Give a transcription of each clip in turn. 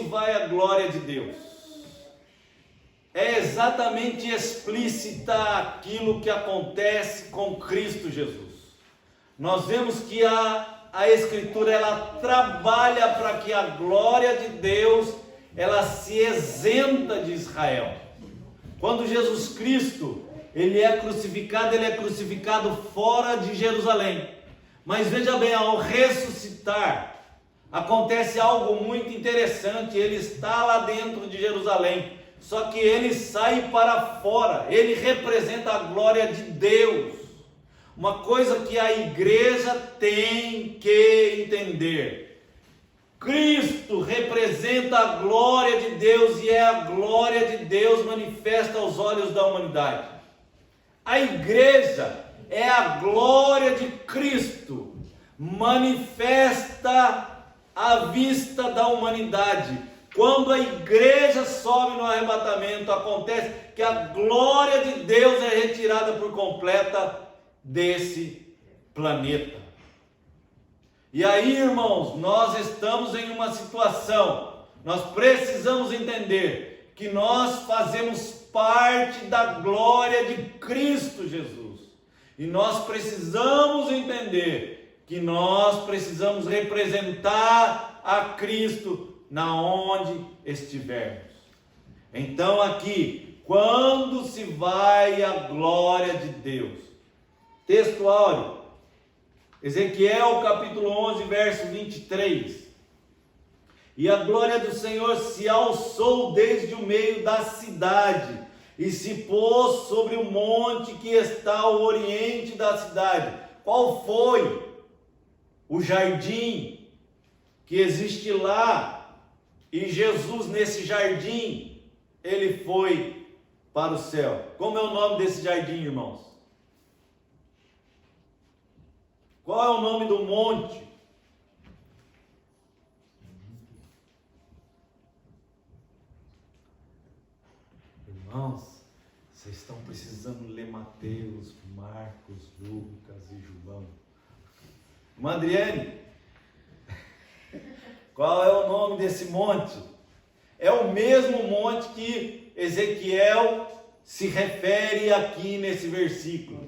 se vai a glória de Deus? É exatamente explicitar aquilo que acontece com Cristo Jesus. Nós vemos que a Escritura, ela trabalha para que a glória de Deus, ela se isenta de Israel. Quando Jesus Cristo, ele é crucificado fora de Jerusalém. Mas veja bem, ao ressuscitar, acontece algo muito interessante. Ele está lá dentro de Jerusalém, só que ele sai para fora. Ele representa a glória de Deus. Uma coisa que a igreja tem que entender: Cristo representa a glória de Deus, e é a glória de Deus manifesta aos olhos da humanidade. A igreja é a glória de Cristo manifesta à vista da humanidade. Quando a igreja sobe no arrebatamento, acontece que a glória de Deus é retirada por completa desse planeta. E aí, irmãos, nós estamos em uma situação, nós precisamos entender que nós fazemos parte da glória de Cristo Jesus. E nós precisamos entender que nós precisamos representar a Cristo na onde estivermos. Então aqui, quando se vai a glória de Deus? Texto áureo, Ezequiel capítulo 11, verso 23. E a glória do Senhor se alçou desde o meio da cidade, e se pôs sobre o monte que está ao oriente da cidade. Qual foi o jardim que existe lá? E Jesus, nesse jardim, ele foi para o céu. Como é o nome desse jardim, irmãos? Qual é o nome do monte? Irmãos, vocês estão precisando ler Mateus, Marcos, Lucas e João. Irmã Adriane, qual é o nome desse monte? É o mesmo monte que Ezequiel se refere aqui nesse versículo.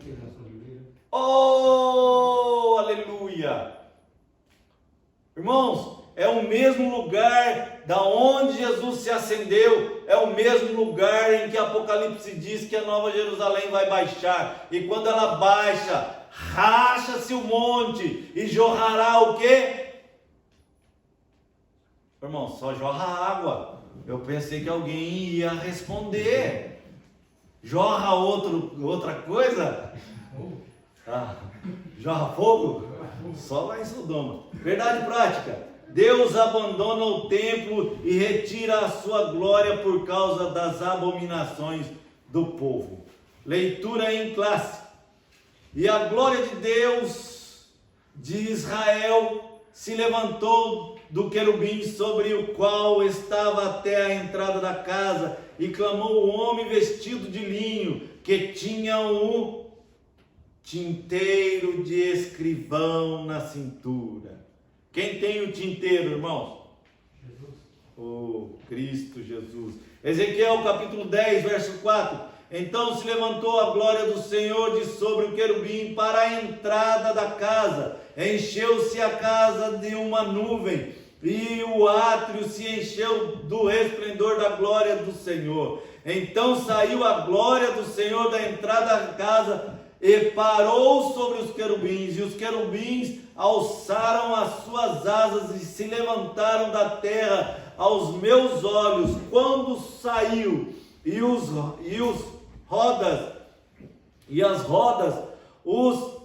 Oh, aleluia! Irmãos, é o mesmo lugar da onde Jesus se ascendeu, é o mesmo lugar em que Apocalipse diz que a Nova Jerusalém vai baixar. E quando ela baixa, racha-se o monte e jorrará o quê? Irmão, só jorra água. Eu pensei que alguém ia responder. Jorra outra coisa? Jorra fogo? Só lá em Sodoma. Verdade prática. Deus abandona o templo e retira a sua glória por causa das abominações do povo. Leitura em classe. E a glória de Deus de Israel se levantou do querubim sobre o qual estava até a entrada da casa, e clamou o homem vestido de linho, que tinha o tinteiro de escrivão na cintura. Quem tem o tinteiro, irmãos? Jesus. Oh, Cristo Jesus. Ezequiel capítulo 10, verso 4. Então se levantou a glória do Senhor de sobre o querubim para a entrada da casa. Encheu-se a casa de uma nuvem, e o átrio se encheu do resplendor da glória do Senhor. Então saiu a glória do Senhor da entrada da casa e parou sobre os querubins, e os querubins alçaram as suas asas e se levantaram da terra aos meus olhos, quando saiu, e as rodas os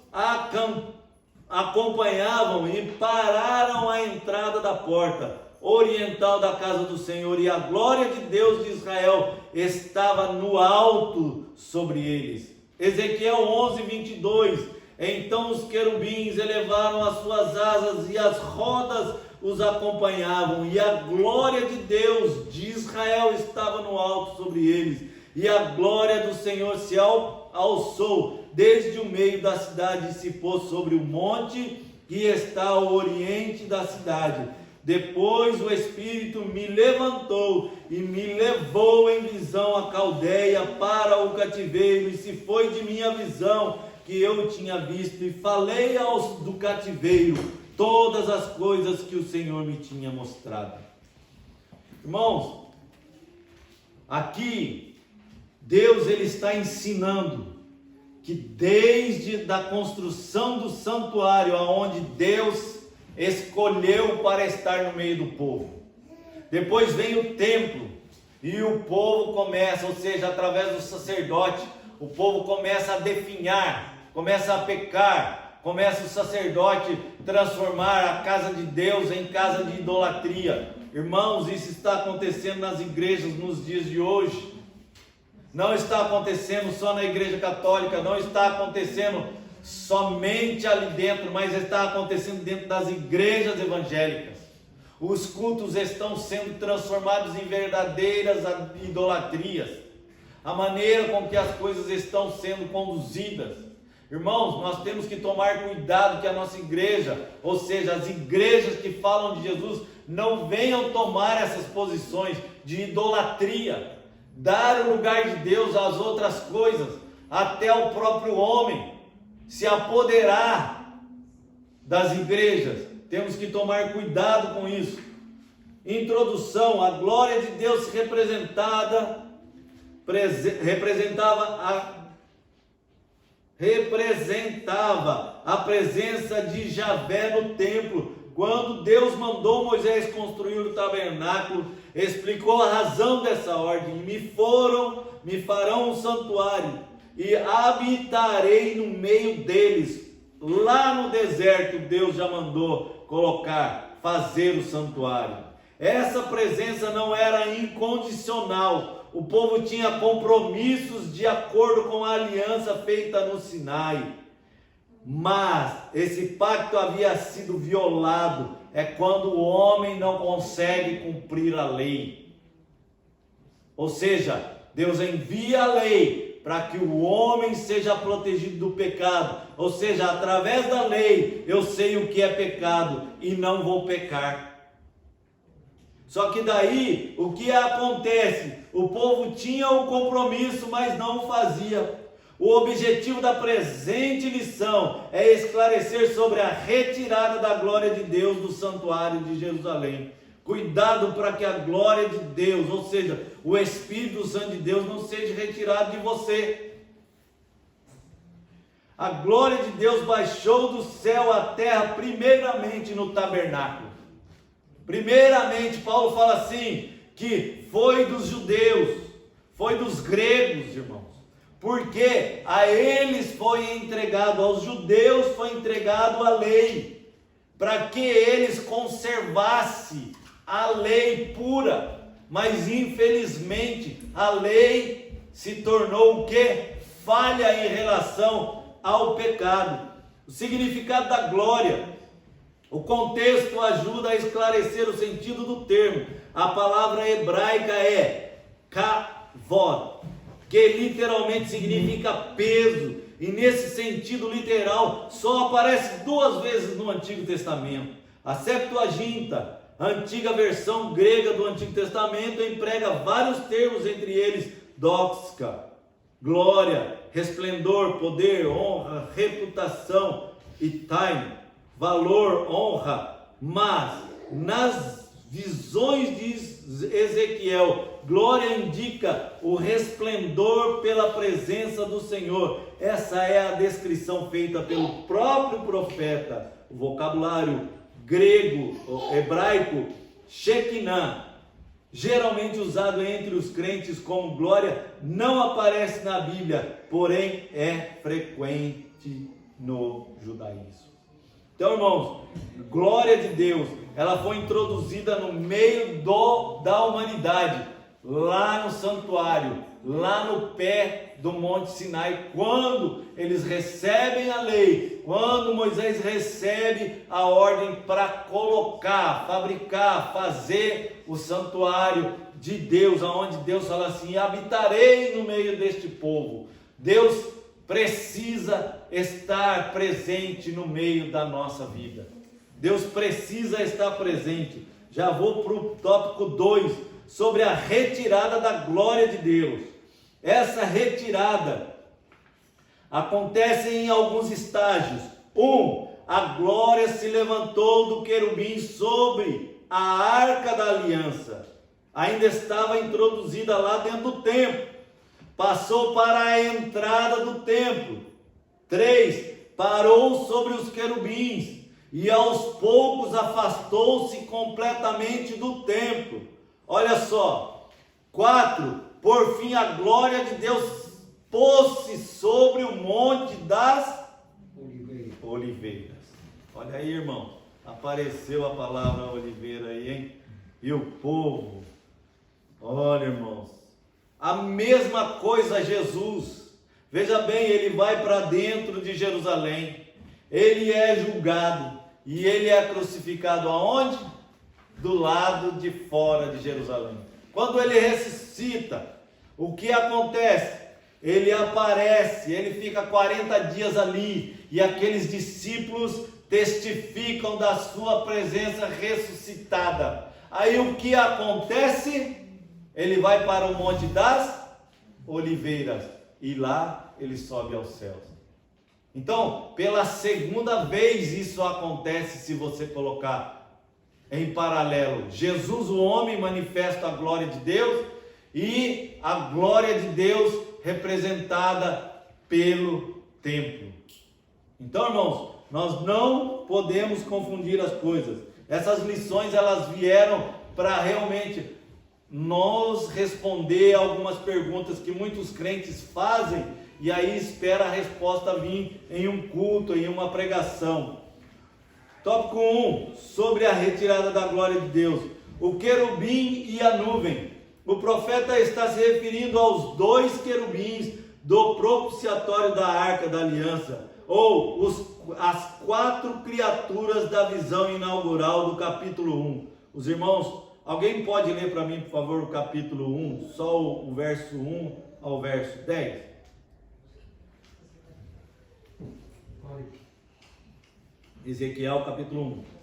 acompanhavam e pararam à entrada da porta oriental da casa do Senhor, e a glória de Deus de Israel estava no alto sobre eles. Ezequiel 11, 22. Então os querubins elevaram as suas asas, e as rodas os acompanhavam, e a glória de Deus de Israel estava no alto sobre eles, e a glória do Senhor se alçou desde o meio da cidade e se pôs sobre o monte que está ao oriente da cidade. Depois o Espírito me levantou e me levou em visão à Caldeia para o cativeiro, e se foi de minha visão que eu tinha visto, e falei aos do cativeiro todas as coisas que o Senhor me tinha mostrado. Irmãos, aqui Deus ele está ensinando que desde a construção do santuário, aonde Deus escolheu para estar no meio do povo, depois vem o templo e o povo começa, ou seja, através do sacerdote, o povo começa a definhar, começa a pecar, começa o sacerdote transformar a casa de Deus em casa de idolatria. Irmãos, isso está acontecendo nas igrejas nos dias de hoje. Não está acontecendo só na igreja católica, não está acontecendo somente ali dentro, mas está acontecendo dentro das igrejas evangélicas. Os cultos estão sendo transformados em verdadeiras idolatrias. A maneira com que as coisas estão sendo conduzidas. Irmãos, nós temos que tomar cuidado que a nossa igreja, ou seja, as igrejas que falam de Jesus, não venham tomar essas posições de idolatria, dar o lugar de Deus às outras coisas, até o próprio homem se apoderar das igrejas. Temos que tomar cuidado com isso. Introdução: a glória de Deus representava a presença de Javé no templo. Quando Deus mandou Moisés construir o tabernáculo, explicou a razão dessa ordem: me farão um santuário e habitarei no meio deles. Lá no deserto Deus já mandou fazer o santuário. Essa presença não era incondicional. O povo tinha compromissos de acordo com a aliança feita no Sinai. Mas esse pacto havia sido violado. É quando o homem não consegue cumprir a lei. Ou seja, Deus envia a lei para que o homem seja protegido do pecado. Ou seja, através da lei eu sei o que é pecado e não vou pecar. Só que daí, o que acontece? O povo tinha o compromisso, mas não o fazia. O objetivo da presente lição é esclarecer sobre a retirada da glória de Deus do santuário de Jerusalém. Cuidado para que a glória de Deus, ou seja, o Espírito Santo de Deus, não seja retirado de você. A glória de Deus baixou do céu à terra primeiramente no tabernáculo. Primeiramente, Paulo fala assim, que foi dos judeus, foi dos gregos, irmãos, porque a eles foi entregado, aos judeus foi entregado a lei, para que eles conservassem a lei pura, mas infelizmente a lei se tornou o quê? Falha em relação ao pecado. O significado da glória. O contexto ajuda a esclarecer o sentido do termo. A palavra hebraica é kavod, que literalmente significa peso, e nesse sentido literal só aparece 2 vezes no Antigo Testamento. A Septuaginta, a antiga versão grega do Antigo Testamento, emprega vários termos, entre eles doxa, glória, resplendor, poder, honra, reputação e time, valor, honra. Mas nas visões de Ezequiel, glória indica o resplendor pela presença do Senhor. Essa é a descrição feita pelo próprio profeta. O vocabulário grego, hebraico, Shekinah, geralmente usado entre os crentes como glória, não aparece na Bíblia, porém é frequente no judaísmo. Então, irmãos, glória de Deus, ela foi introduzida no meio da humanidade, lá no santuário, lá no pé do Monte Sinai, quando eles recebem a lei, quando Moisés recebe a ordem para colocar, fabricar, fazer o santuário de Deus, aonde Deus fala assim: habitarei no meio deste povo. Deus precisa estar presente no meio da nossa vida. Deus precisa estar presente. Já vou para o tópico 2, sobre a retirada da glória de Deus. Essa retirada acontece em alguns estágios. 1. A glória se levantou do querubim sobre a arca da aliança. Ainda estava introduzida lá dentro do templo. Passou para a entrada do templo. 3. Parou sobre os querubins e aos poucos afastou-se completamente do templo. Olha só. 4. Por fim, a glória de Deus pôs-se sobre o monte das oliveiras. Olha aí, irmão, apareceu a palavra oliveira aí, hein? E o povo, olha, irmãos, a mesma coisa Jesus. Veja bem, ele vai para dentro de Jerusalém, ele é julgado e ele é crucificado aonde? Do lado de fora de Jerusalém. Quando ele ressuscita, o que acontece? Ele aparece, ele fica 40 dias ali, e aqueles discípulos testificam da sua presença ressuscitada. Aí o que acontece? Ele vai para o Monte das Oliveiras, e lá ele sobe aos céus. Então, pela segunda vez isso acontece, se você colocar em paralelo. Jesus, o homem, manifesta a glória de Deus, e a glória de Deus representada pelo templo. Então, irmãos, nós não podemos confundir as coisas. Essas lições, elas vieram para realmente nos responder algumas perguntas que muitos crentes fazem, e aí espera a resposta vir em um culto, em uma pregação. Tópico 1, sobre a retirada da glória de Deus. O querubim e a nuvem. O profeta está se referindo aos 2 querubins do propiciatório da Arca da Aliança, ou as 4 criaturas da visão inaugural do capítulo 1. Os irmãos, alguém pode ler para mim, por favor, o capítulo 1, só o verso 1 ao verso 10? Ezequiel capítulo 1.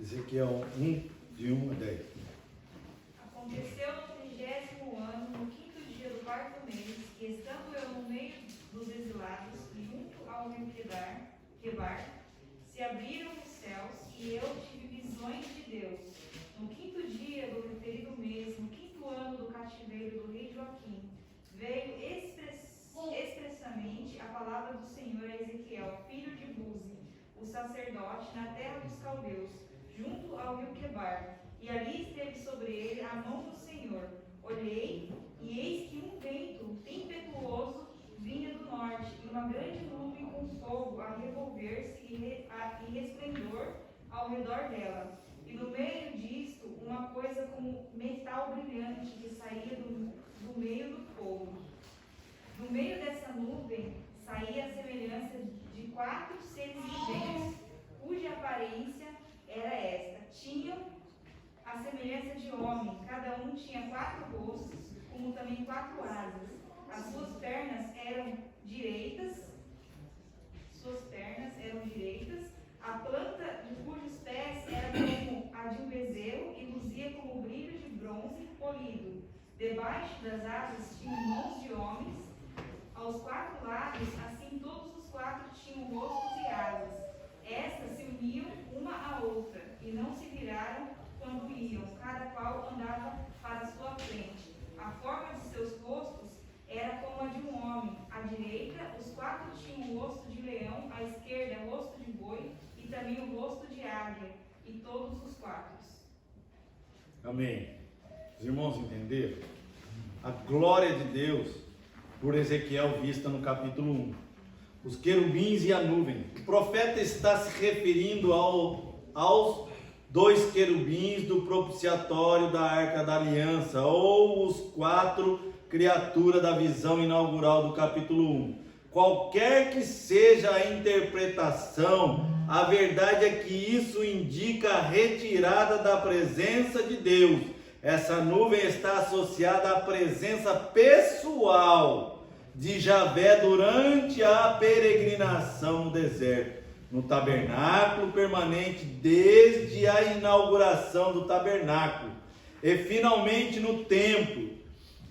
Ezequiel 1, de 1 a 10. Aconteceu no 30º ano, no 5º dia do 4º mês, que estando eu no meio dos exilados, junto ao rio Quebar, se abriram os céus, e eu tive visões de Deus. No 5º dia do referido mês, no 5º ano do cativeiro do rei Joaquim, veio expressamente a palavra do Senhor a Ezequiel, filho de Buzi, o sacerdote, na terra dos caldeus, junto ao rio Quebar, e ali esteve sobre ele a mão do Senhor. Olhei, e eis que um vento impetuoso vinha do norte, e uma grande nuvem com fogo a revolver-se e resplendor ao redor dela. E no meio disto, uma coisa como metal brilhante que saía do meio do fogo. No meio dessa nuvem saía a semelhança de 4 seres viventes, cuja aparência era esta: tinham a semelhança de homem, cada um tinha 4 rostos, como também 4 asas. As suas pernas eram direitas, a planta de cujos pés era como a de um bezerro e luzia como o brilho de bronze polido. Debaixo das asas tinham mãos de homens, aos 4 lados, assim todos os 4 tinham rostos e asas. Estas se uniam uma à outra, e não se viraram quando iam, cada qual andava para sua frente. A forma de seus rostos era como a de um homem. À direita, os 4 tinham o rosto de leão, à esquerda, o rosto de boi, e também o rosto de águia, e todos os 4. Amém. Os irmãos entenderam? A glória de Deus, por Ezequiel, vista no capítulo 1. Os querubins e a nuvem. O profeta está se referindo aos 2 querubins do propiciatório da Arca da Aliança, ou os 4 criaturas da visão inaugural do capítulo 1. Qualquer que seja a interpretação, a verdade é que isso indica a retirada da presença de Deus, Essa nuvem está associada à presença pessoal de Javé durante a peregrinação no deserto, no tabernáculo permanente desde a inauguração do tabernáculo e finalmente no templo.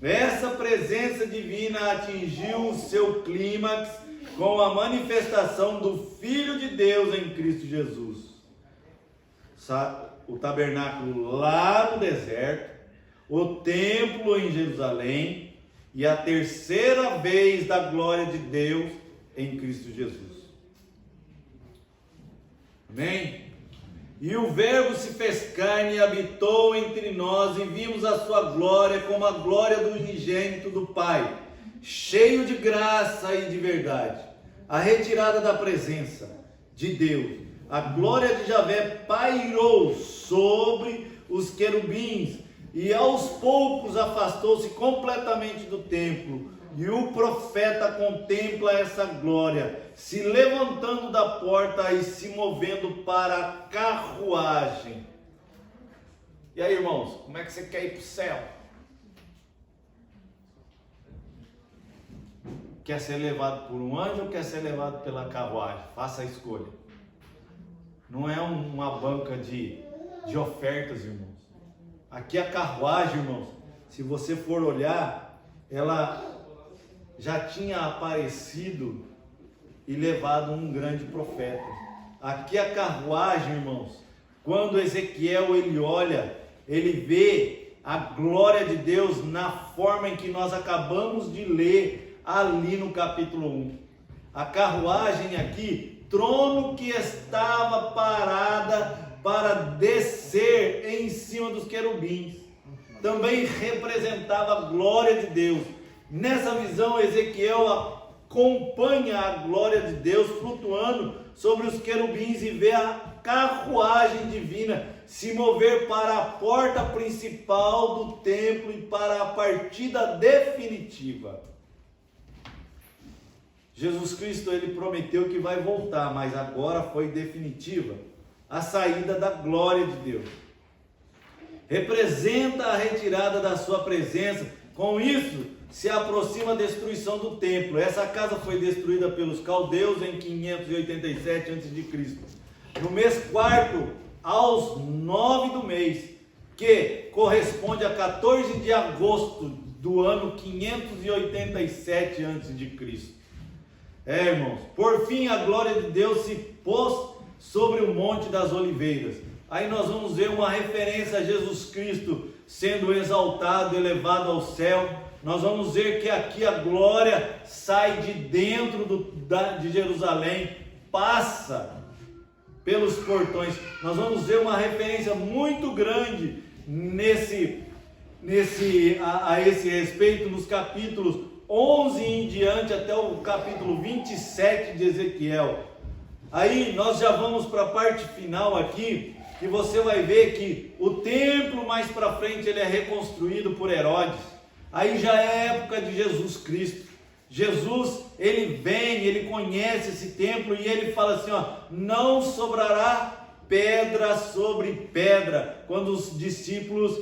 Essa presença divina atingiu o seu clímax com a manifestação do Filho de Deus em Cristo Jesus. O tabernáculo lá no deserto, o templo em Jerusalém e a terceira vez da glória de Deus em Cristo Jesus. Amém? E o Verbo se fez carne e habitou entre nós, e vimos a sua glória como a glória do unigênito do Pai, cheio de graça e de verdade. A retirada da presença de Deus, a glória de Javé pairou sobre os querubins, e aos poucos afastou-se completamente do templo. E o profeta contempla essa glória, se levantando da porta e se movendo para a carruagem. E aí, irmãos, como é que você quer ir para o céu? Quer ser levado por um anjo ou quer ser levado pela carruagem? Faça a escolha. Não é uma banca de ofertas, irmãos. Aqui a carruagem, irmãos, se você for olhar, ela já tinha aparecido e levado um grande profeta. Aqui a carruagem, irmãos, quando Ezequiel ele olha, ele vê a glória de Deus na forma em que nós acabamos de ler ali no capítulo 1. A carruagem aqui, trono que estava parada para descer em cima dos querubins, também representava a glória de Deus. Nessa visão, Ezequiel acompanha a glória de Deus flutuando sobre os querubins e vê a carruagem divina se mover para a porta principal do templo e para a partida definitiva. Jesus Cristo, ele prometeu que vai voltar, mas agora foi definitiva a saída da glória de Deus. Representa a retirada da sua presença. Com isso, se aproxima a destruição do templo. Essa casa foi destruída pelos caldeus em 587 a.C. No mês quarto, aos 9 do mês, que corresponde a 14 de agosto do ano 587 a.C. Irmãos, por fim a glória de Deus se pôs sobre o Monte das Oliveiras. Aí nós vamos ver uma referência a Jesus Cristo sendo exaltado, elevado ao céu. Nós vamos ver que aqui a glória sai de dentro de Jerusalém, passa pelos portões. Nós vamos ver uma referência muito grande a esse respeito nos capítulos 11 em diante até o capítulo 27 de Ezequiel. Aí nós já vamos para a parte final aqui, que você vai ver que o templo mais para frente ele é reconstruído por Herodes. Aí já é época de Jesus Cristo. Jesus, ele vem, ele conhece esse templo e ele fala assim, não sobrará pedra sobre pedra. Quando os discípulos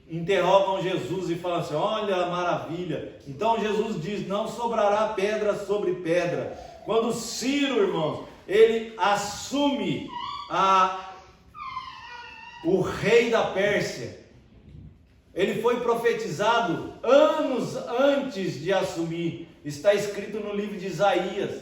interrogam Jesus e falam assim, olha a maravilha. Então Jesus diz, não sobrará pedra sobre pedra. Quando Ciro, irmãos, ele assume o rei da Pérsia, ele foi profetizado anos antes de assumir. Está escrito no livro de Isaías.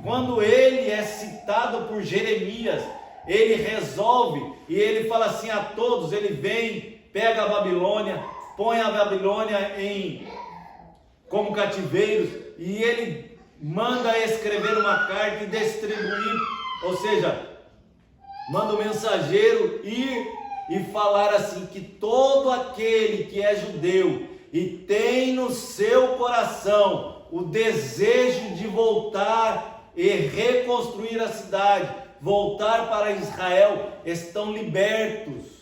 Quando ele é citado por Jeremias, ele resolve e ele fala assim a todos, ele vem, pega a Babilônia, põe a Babilônia como cativeiros, e ele manda escrever uma carta e distribuir, ou seja, manda o mensageiro ir e falar assim, que todo aquele que é judeu e tem no seu coração o desejo de voltar e reconstruir a cidade, voltar para Israel, estão libertos.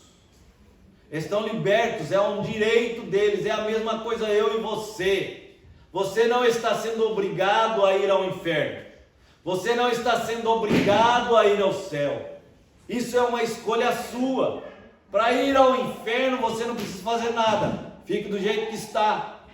Estão libertos, é um direito deles, é a mesma coisa eu e você. Você não está sendo obrigado a ir ao inferno. Você não está sendo obrigado a ir ao céu. Isso é uma escolha sua. Para ir ao inferno você não precisa fazer nada, fique do jeito que está.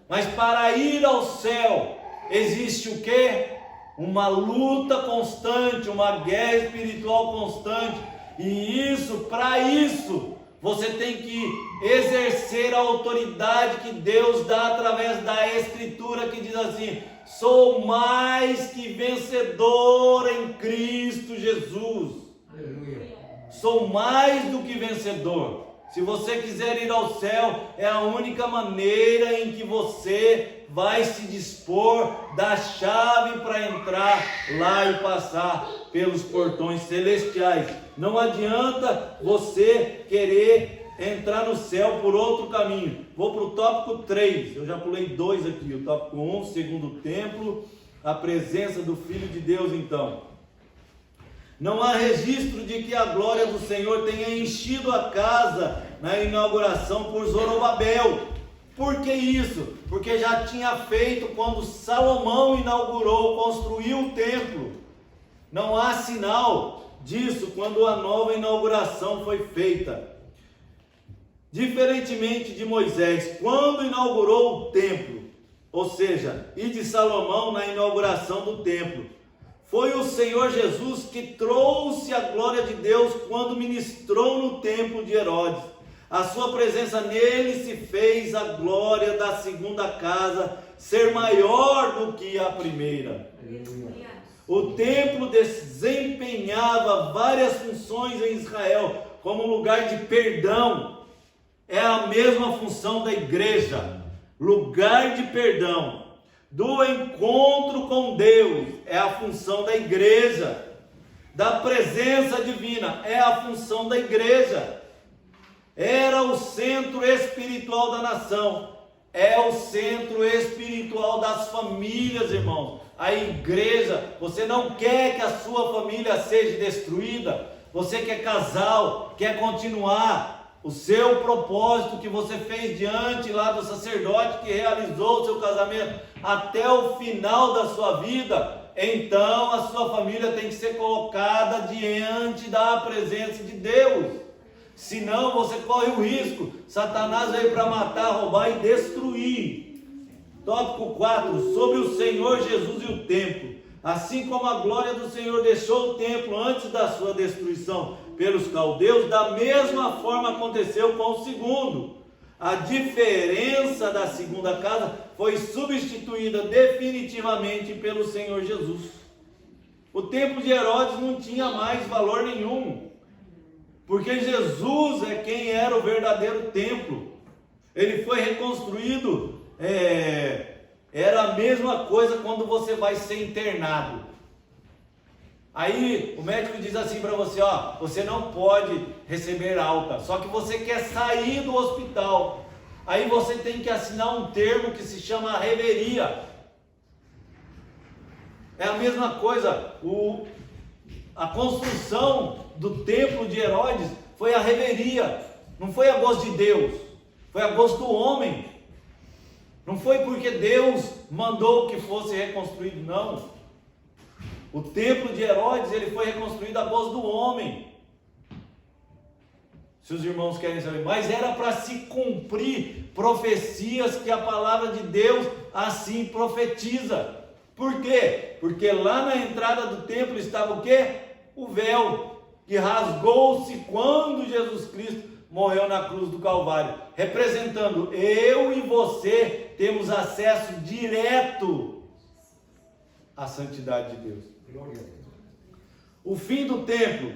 Mas para ir ao céu existe o quê? Uma luta constante, uma guerra espiritual constante. E para isso, você tem que exercer a autoridade que Deus dá através da Escritura, que diz assim: sou mais que vencedor em Cristo Jesus. Aleluia. Sou mais do que vencedor. Se você quiser ir ao céu, é a única maneira em que você vai se dispor da chave para entrar lá e passar pelos portões celestiais. Não adianta você querer entrar no céu por outro caminho. Vou para o tópico 3, eu já pulei 2 aqui. O tópico 1, segundo templo, a presença do Filho de Deus então. Não há registro de que a glória do Senhor tenha enchido a casa na inauguração por Zorobabel. Por que isso? Porque já tinha feito quando Salomão inaugurou, construiu o templo. Não há sinal disso quando a nova inauguração foi feita. Diferentemente de Moisés, quando inaugurou o templo, ou seja, e de Salomão na inauguração do templo, foi o Senhor Jesus que trouxe a glória de Deus quando ministrou no templo de Herodes. A sua presença nele se fez a glória da segunda casa ser maior do que a primeira. O templo desempenhava várias funções em Israel, como lugar de perdão. É a mesma função da igreja, lugar de perdão. Do encontro com Deus é a função da igreja. Da presença divina é a função da igreja. Era o centro espiritual da nação, é o centro espiritual das famílias, irmãos. A igreja, você não quer que a sua família seja destruída, você quer casal, quer continuar o seu propósito que você fez diante lá do sacerdote que realizou o seu casamento até o final da sua vida, então a sua família tem que ser colocada diante da presença de Deus. Senão você corre o risco, Satanás veio para matar, roubar e destruir. Tópico 4, sobre o Senhor Jesus e o templo. Assim como a glória do Senhor deixou o templo antes da sua destruição pelos caldeus, da mesma forma aconteceu com o segundo. A diferença da segunda casa foi substituída definitivamente pelo Senhor Jesus. O templo de Herodes não tinha mais valor nenhum, porque Jesus é quem era o verdadeiro templo. Ele foi reconstruído. Era a mesma coisa quando você vai ser internado. Aí o médico diz assim para você, você não pode receber alta, só que você quer sair do hospital. Aí você tem que assinar um termo que se chama reveria. É a mesma coisa, a construção do templo de Herodes foi a reveria, não foi a gosto de Deus, foi a gosto do homem. Não foi porque Deus mandou que fosse reconstruído, não. O templo de Herodes, ele foi reconstruído a gosto do homem. Se os irmãos querem saber, mas era para se cumprir profecias que a palavra de Deus assim profetiza. Por quê? Porque lá na entrada do templo estava o quê? O véu, que rasgou-se quando Jesus Cristo morreu na cruz do Calvário, representando eu e você temos acesso direto à santidade de Deus. O fim do templo,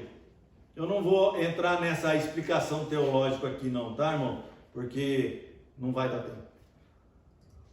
eu não vou entrar nessa explicação teológica aqui não, tá, irmão? Porque não vai dar tempo.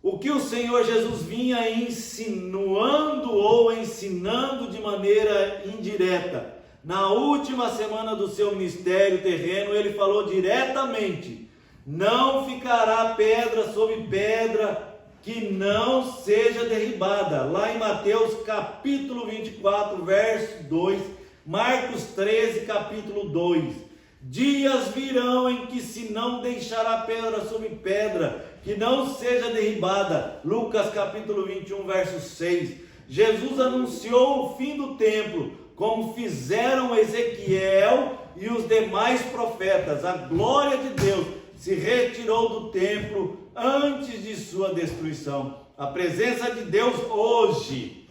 O que o Senhor Jesus vinha insinuando ou ensinando de maneira indireta, na última semana do seu ministério terreno, ele falou diretamente: não ficará pedra sobre pedra que não seja derribada. Lá em Mateus capítulo 24, verso 2, Marcos 13, capítulo 2. Dias virão em que se não deixará pedra sobre pedra que não seja derribada. Lucas capítulo 21, verso 6. Jesus anunciou o fim do templo, como fizeram Ezequiel e os demais profetas, a glória de Deus se retirou do templo antes de sua destruição. A presença de Deus hoje,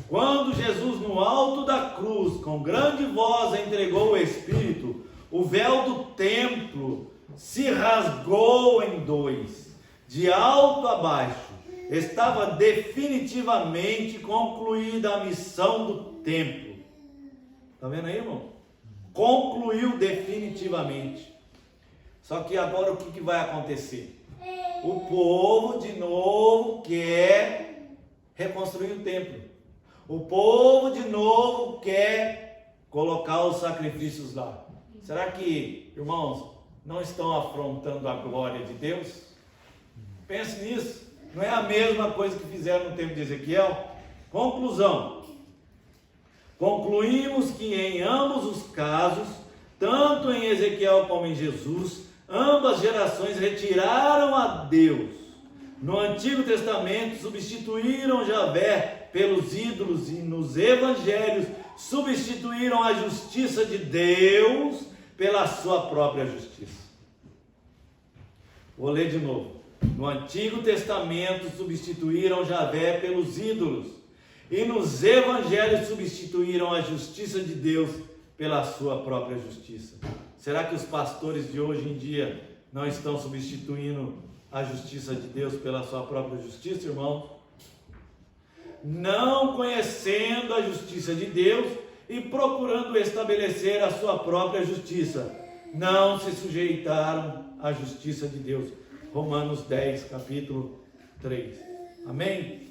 quando Jesus no alto da cruz, com grande voz entregou o Espírito, o véu do templo se rasgou em dois, de alto a baixo. Estava definitivamente concluída a missão do templo. Está vendo aí, irmão? Concluiu definitivamente. Só que agora o que vai acontecer? O povo de novo quer reconstruir o templo. O povo de novo quer colocar os sacrifícios lá. Será que, irmãos, não estão afrontando a glória de Deus? Pense nisso. Não é a mesma coisa que fizeram no tempo de Ezequiel? Conclusão. Concluímos que em ambos os casos, tanto em Ezequiel como em Jesus, ambas gerações retiraram a Deus. No Antigo Testamento substituíram Javé pelos ídolos e nos Evangelhos substituíram a justiça de Deus pela sua própria justiça. Vou ler de novo. No Antigo Testamento substituíram Javé pelos ídolos e nos Evangelhos substituíram a justiça de Deus pela sua própria justiça. Será que os pastores de hoje em dia não estão substituindo a justiça de Deus pela sua própria justiça, irmão? Não conhecendo a justiça de Deus e procurando estabelecer a sua própria justiça, não se sujeitaram à justiça de Deus. Romanos 10, capítulo 3. Amém?